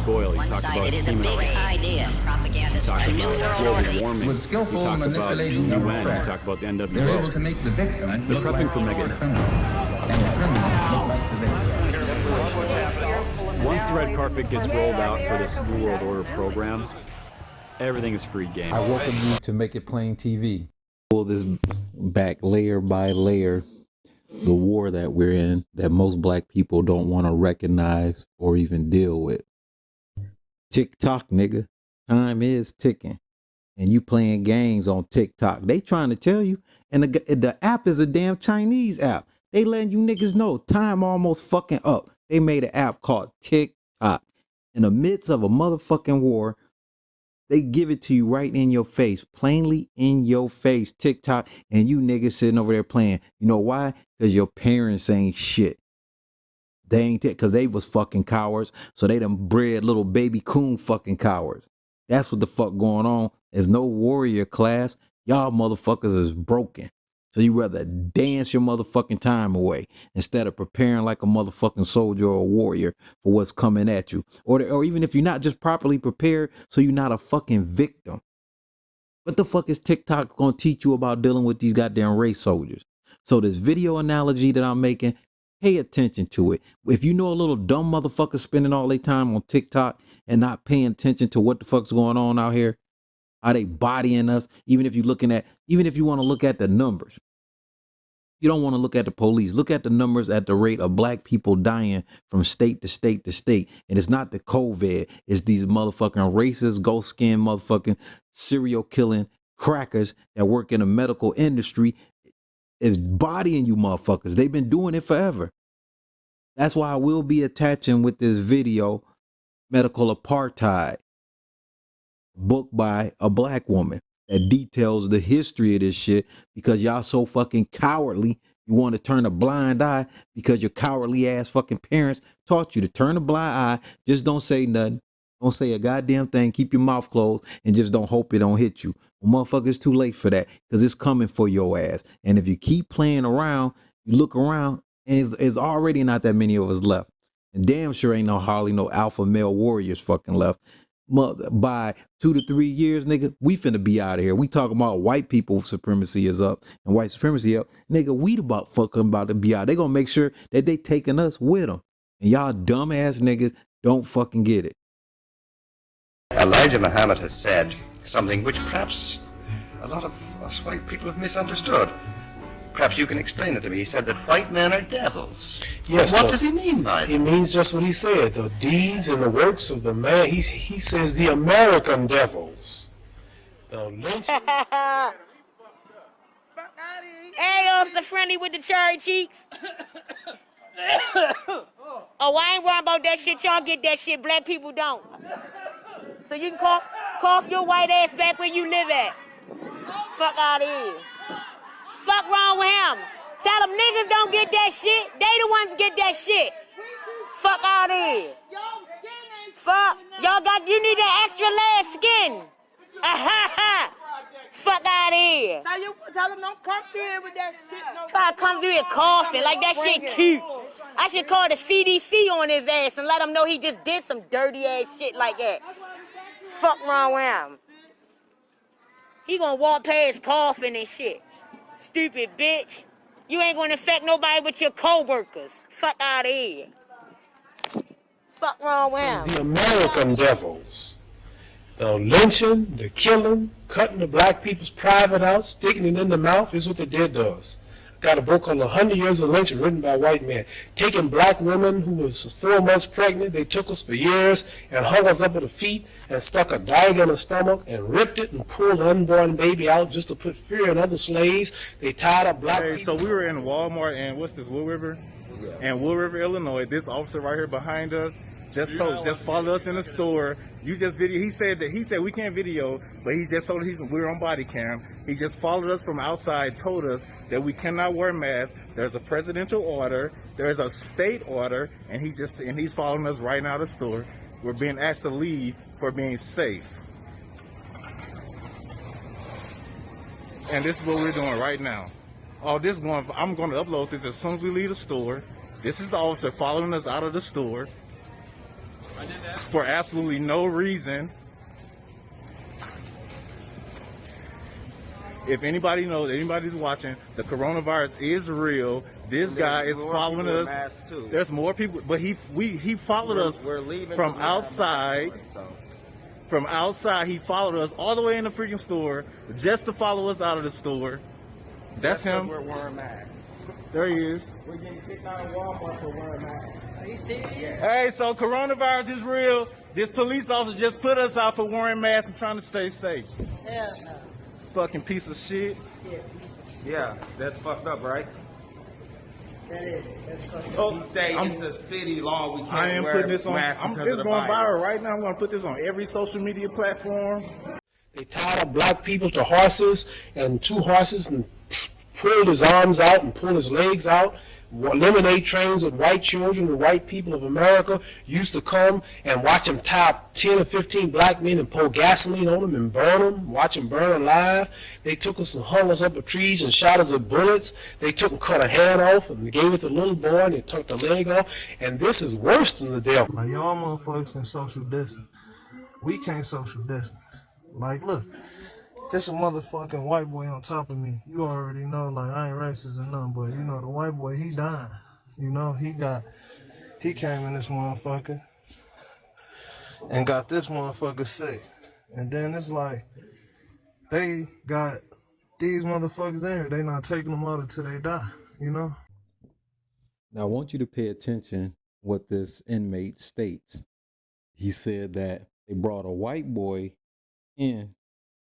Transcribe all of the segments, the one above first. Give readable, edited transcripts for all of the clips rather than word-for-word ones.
oil. You talk about human idea. You talk about global warming. With skillful you talk manipulating about of UN. You press, talk about the NWO. they're able to make the victim They're look prepping like for mega. the criminal, and the criminal look like the victim. Once the red carpet gets rolled out for this New World Order program, everything is free game. I welcome you to Make It Plain TV. Pull this back layer by layer. The war that we're in, that most black people don't want to recognize or even deal with. TikTok, nigga. Time is ticking. And you playing games on TikTok. They trying to tell you. And the app is a damn Chinese app. They letting you niggas know time almost fucking up. They made an app called TikTok. In the midst of a motherfucking war, they give it to you right in your face, plainly in your face, TikTok, and you niggas sitting over there playing. You know why? Because your parents ain't shit. They ain't it, because they was fucking cowards, so they done bred little baby coon fucking cowards. That's what the fuck going on. There's no warrior class. Y'all motherfuckers is broken. So you rather dance your motherfucking time away instead of preparing like a motherfucking soldier or a warrior for what's coming at you. Or even if you're not just properly prepared, so you're not a fucking victim. What the fuck is TikTok gonna teach you about dealing with these goddamn race soldiers? So this video analogy that I'm making, pay attention to it. If you know a little dumb motherfucker spending all their time on TikTok and not paying attention to what the fuck's going on out here, how they bodying us, even if you want to look at the numbers. You don't want to look at the police. Look at the numbers at the rate of black people dying from state to state to state. And it's not the COVID. It's these motherfucking racist, ghost skin motherfucking serial killing crackers that work in the medical industry is bodying you motherfuckers. They've been doing it forever. That's why I will be attaching with this video, Medical Apartheid, book by a black woman that details the history of this shit, because y'all so fucking cowardly. You want to turn a blind eye because your cowardly ass fucking parents taught you to turn a blind eye. Just don't say nothing. Don't say a goddamn thing. Keep your mouth closed and just don't hope it don't hit you. Well, motherfucker, it's too late for that, because it's coming for your ass. And if you keep playing around, you look around and it's already not that many of us left. And damn sure ain't hardly no alpha male warriors fucking left. By 2 to 3 years, nigga, we finna be out of here. We talking about white people supremacy is up and white supremacy up. Nigga, we about to be out. They gonna make sure that they taking us with them. And y'all dumbass niggas don't fucking get it. Elijah Muhammad has said something which perhaps a lot of us white people have misunderstood. Perhaps you can explain it to me. He said that white men are devils. Yes. What does he mean by that? He means just what he said. The deeds and the works of the man. He says the American devils. The lynching. Hey, Officer Friendly with the cherry cheeks. Oh, I ain't worried about that shit. Y'all get that shit. Black people don't. So you can cough your white ass back where you live at. Fuck out of here. Fuck wrong with him. Tell them niggas don't get that shit. They the ones get that shit. Fuck out of here. Fuck. You need that extra layer of skin. Fuck out of here. Tell them don't come through here with that shit. Try to come through here coughing like that shit cute. I should call the CDC on his ass and let him know he just did some dirty ass shit like that. Fuck wrong with him. He gonna walk past coughing and shit. Stupid bitch. You ain't gonna infect nobody but your co-workers. Fuck out of here. Fuck wrong with him. The American devils. The lynching, the killing, cutting the black people's private out, sticking it in the mouth is what they did to us. Got a book called 100 Years of Lynching written by white men. Taking black women who was 4 months pregnant, they took us for years and hung us up at the feet and stuck a dagger in the stomach and ripped it and pulled the unborn baby out just to put fear in other slaves. They tied up black people. So we were in Walmart and what's this, Wood River? And Wood River, Illinois. This officer right here behind us just followed us in the store. You just video. He said we can't video, but he just told us we were on body cam. He just followed us from outside, told us that we cannot wear masks. There's a presidential order, there's a state order, and he's following us right now to the store. We're being asked to leave for being safe. And this is what we're doing right now. I'm going to upload this as soon as we leave the store. This is the officer following us out of the store. I did that. for absolutely no reason. If anybody knows, anybody's watching, the coronavirus is real. This guy is following us. There's more people, but he followed us from outside. From outside, he followed us all the way in the freaking store just to follow us out of the store. That's him. We're wearing masks. There he is. We're getting kicked out of Walmart for wearing masks. Are you serious? Hey, so coronavirus is real. This police officer just put us out for wearing masks and trying to stay safe. Hell no. Fucking piece of shit. Yeah, that's fucked up, right? That is. That's fucking He say it's a city law. We can't I am wear putting this on. masks because It's of the going virus. viral right now. I'm going to put this on every social media platform. They tied up black people to horses, and two horses, and pulled his arms out and pulled his legs out. Lemonade trains with white children, the white people of America used to come and watch him tie up 10 or 15 black men and pour gasoline on them and burn them, watch them burn alive. They took us and hung us up with trees and shot us with bullets. They took and cut a hand off and gave it to the little boy and they took the leg off. And this is worse than the devil. Like, y'all motherfuckers can social distance. We can't social distance. Like, look, there's a motherfucking white boy on top of me. You already know, like, I ain't racist or nothing, but, you know, the white boy, he dying. You know, he came in this motherfucker and got this motherfucker sick. And then it's like, they got these motherfuckers in here. They not taking them out until they die, you know? Now, I want you to pay attention what this inmate states. He said that they brought a white boy in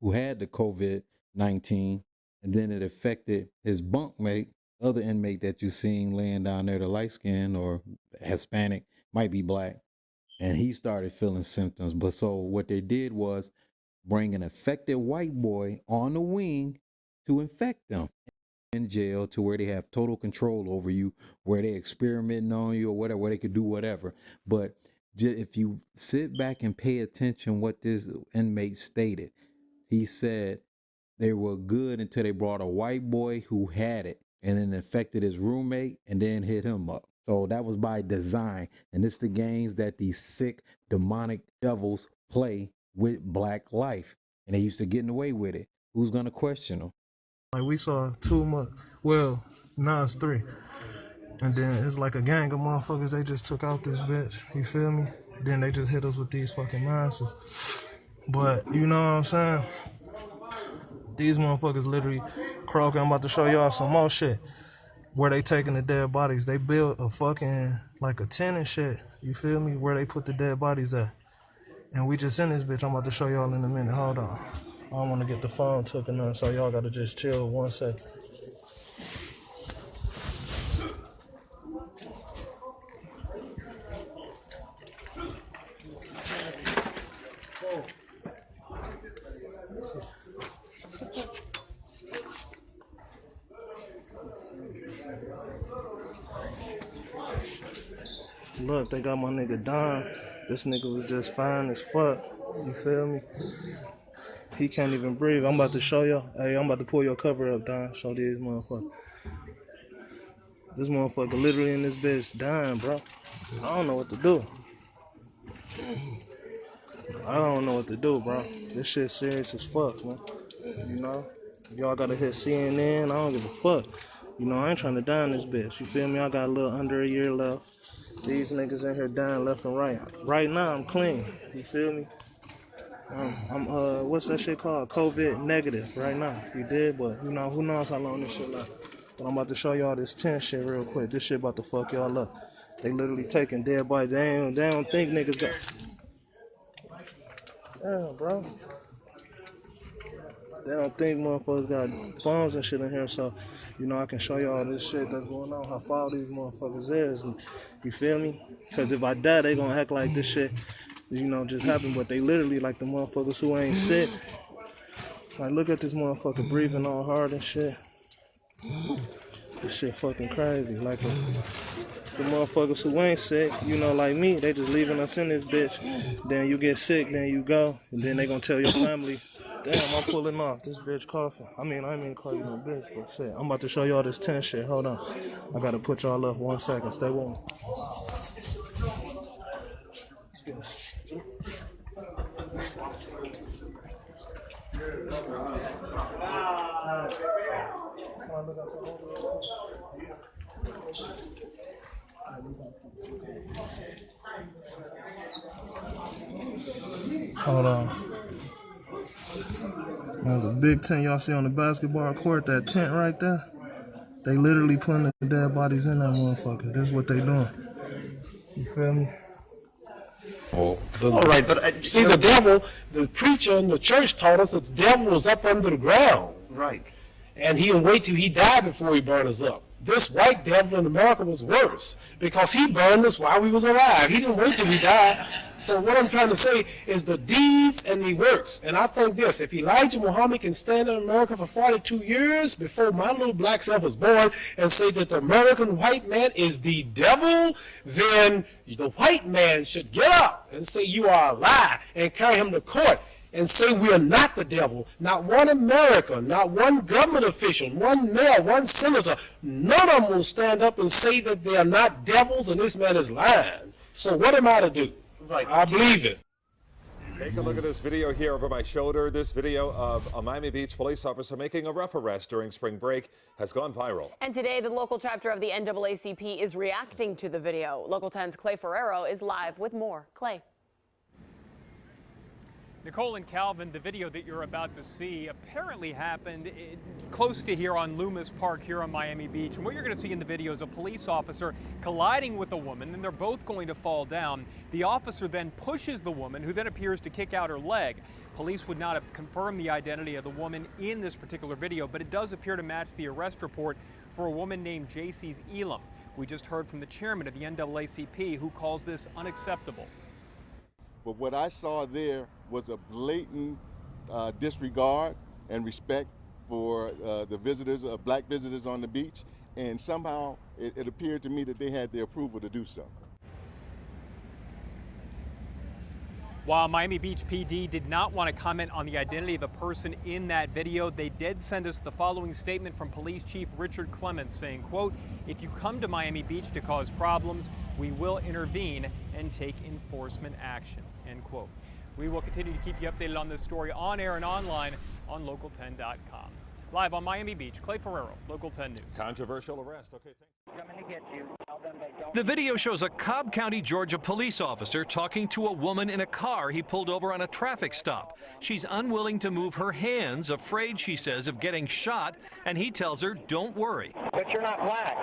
who had the COVID-19, and then it affected his bunkmate, other inmate that you seen laying down there, the light skin or Hispanic, might be black, and he started feeling symptoms. But so what they did was bring an affected white boy on the wing to infect them in jail, to where they have total control over you, where they experimenting on you or whatever, where they could do whatever. But if you sit back and pay attention what this inmate stated, he said they were good until they brought a white boy who had it and then infected his roommate and then hit him up. So that was by design. And it's the games that these sick, demonic devils play with black life. And they used to getting away with it. Who's going to question them? Like, we saw 2 months, well, now it's 3. And then it's like a gang of motherfuckers, they just took out this bitch, you feel me? Then they just hit us with these fucking monsters. But, you know what I'm saying? These motherfuckers literally croaking. I'm about to show y'all some more shit. Where they taking the dead bodies. They built a fucking, like a tent and shit, you feel me? Where they put the dead bodies at. And we just in this bitch. I'm about to show y'all in a minute. Hold on. I don't want to get the phone taken on, so y'all got to just chill 1 second. Look, they got my nigga Don. This nigga was just fine as fuck. You feel me? He can't even breathe. I'm about to show y'all. Hey, I'm about to pull your cover up, Don. Show these motherfuckers. This motherfucker literally in this bitch dying, bro. I don't know what to do. I don't know what to do, bro. This shit serious as fuck, man. You know? Y'all gotta hit CNN. I don't give a fuck. You know, I ain't trying to die in this bitch. You feel me? I got a little under a year left. These niggas in here dying left and right. Right now, I'm clean. You feel me? I'm what's that shit called? COVID negative right now. You did, but you know, who knows how long this shit last. But I'm about to show y'all this tent shit real quick. This shit about to fuck y'all up. They literally taking dead bodies. They don't think niggas got. Damn, bro. They don't think motherfuckers got phones and shit in here, so, you know, I can show y'all this shit that's going on, how foul these motherfuckers is, and, you feel me? Because if I die, they gonna act like this shit, you know, just happened, but they literally like the motherfuckers who ain't sick. Like, look at this motherfucker breathing all hard and shit. This shit fucking crazy. Like, the motherfuckers who ain't sick, you know, like me, they just leaving us in this bitch. Then you get sick, then you go, and then they gonna tell your family, damn, I'm pulling off. This bitch coughing. I mean, I ain't mean to call you no bitch, but shit. I'm about to show y'all this tent shit. Hold on. I gotta put y'all up 1 second. Stay with me. Hold on. There's a big tent y'all see on the basketball court, that tent right there. They literally putting the dead bodies in that motherfucker. This is what they doing. You feel me? All right, but see, the devil, the preacher in the church taught us that the devil was up under the ground. Right. And he'll wait till he died before he burned us up. This white devil in America was worse because he burned us while we was alive. He didn't wait till we died. So what I'm trying to say is the deeds and the works. And I think this, if Elijah Muhammad can stand in America for 42 years before my little black self was born and say that the American white man is the devil, then the white man should get up and say you are a lie and carry him to court and say we are not the devil. Not one American, not one government official, one mayor, one senator, none of them will stand up and say that they are not devils and this man is lying. So what am I to do? Right. I believe it. Take a look at this video here over my shoulder. This video of a Miami Beach police officer making a rough arrest during spring break has gone viral. And today, the local chapter of the NAACP is reacting to the video. Local 10's Clay Ferrero is live with more. Clay. Nicole and Calvin, the video that you're about to see apparently happened close to here on Loomis Park here on Miami Beach. And what you're going to see in the video is a police officer colliding with a woman, and they're both going to fall down. The officer then pushes the woman, who then appears to kick out her leg. Police would not have confirmed the identity of the woman in this particular video, but it does appear to match the arrest report for a woman named J.C. Elam. We just heard from the chairman of the NAACP, who calls this unacceptable. But what I saw there was a blatant disregard and respect for the visitors, black visitors on the beach, and somehow it appeared to me that they had the approval to do so. While Miami Beach PD did not want to comment on the identity of the person in that video, they did send us the following statement from Police Chief Richard Clements saying, quote, "If you come to Miami Beach to cause problems, we will intervene and take enforcement action," end quote. We will continue to keep you updated on this story on air and online on local10.com. Live on Miami Beach, Clay Ferrero, Local 10 News. Controversial arrest. Okay, thanks. The video shows a Cobb County, Georgia police officer talking to a woman in a car he pulled over on a traffic stop. She's unwilling to move her hands, afraid, she says, of getting shot, and he tells her, "Don't worry." But you're not black.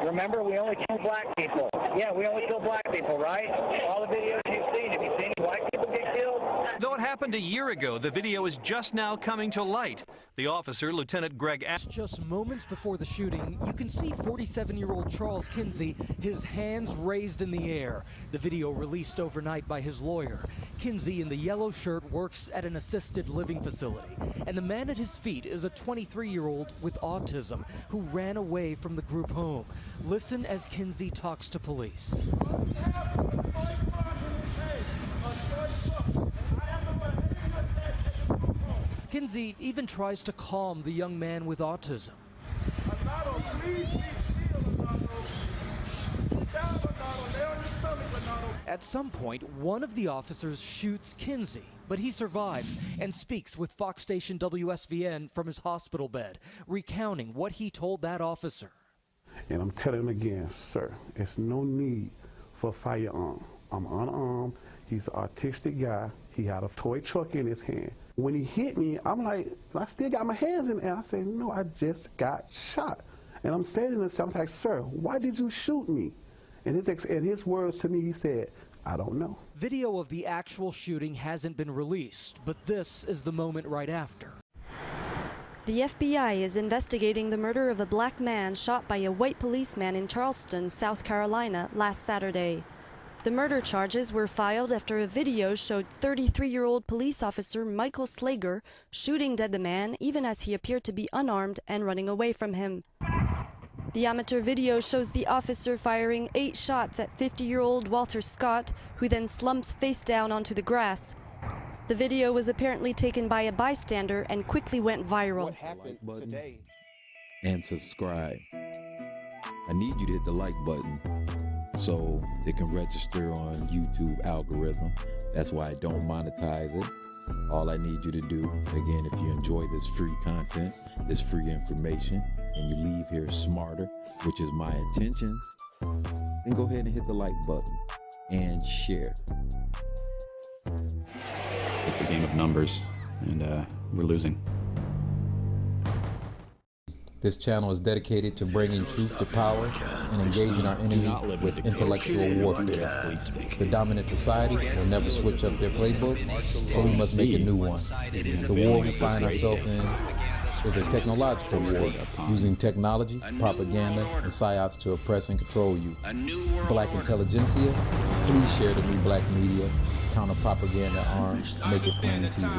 Remember, we only kill black people. Yeah, we only kill black people, right? All the videos you've seen, have you seen any white people get killed? Though it happened a year ago, the video is just now coming to light. The officer, Lieutenant Greg Just moments before the shooting, you can see 47-year-old Charles Kinsey, his hands raised in the air. The video released overnight by his lawyer. Kinsey in the yellow shirt works at an assisted living facility. And the man at his feet is a 23-year-old with autism who ran away from the group home. Listen as Kinsey talks to police. Kinsey even tries to calm the young man with autism. At some point, one of the officers shoots Kinsey, but he survives and speaks with Fox station WSVN from his hospital bed, recounting what he told that officer. And I'm telling him again, sir, it's no need for a firearm. I'm unarmed. He's an artistic guy. He had a toy truck in his hand. When he hit me, I'm like, I still got my hands in the air. I said, no, I just got shot. And I'm standing there, I'm like, sir, why did you shoot me? And his words to me, he said, I don't know. Video of the actual shooting hasn't been released, but this is the moment right after. The FBI is investigating the murder of a black man shot by a white policeman in Charleston, South Carolina, last Saturday. The murder charges were filed after a video showed 33-year-old police officer Michael Slager shooting dead the man even as he appeared to be unarmed and running away from him. The amateur video shows the officer firing 8 shots at 50-year-old Walter Scott, who then slumps face down onto the grass. The video was apparently taken by a bystander and quickly went viral. What happened today? And subscribe. I need you to hit the like button so it can register on YouTube algorithm. That's why I don't monetize it. All I need you to do, again, if you enjoy this free content, this free information, and you leave here smarter, which is my intentions, then go ahead and hit the like button and share. It's a game of numbers, and we're losing. This channel is dedicated to bringing truth to power and engaging our enemy with intellectual warfare. The dominant society will never switch up their playbook, so we must make a new one. The war we find ourselves in is a technological war, using technology, propaganda, and psyops to oppress and control you. Black intelligentsia, please share the new black media, counter propaganda arms, make it plain TV.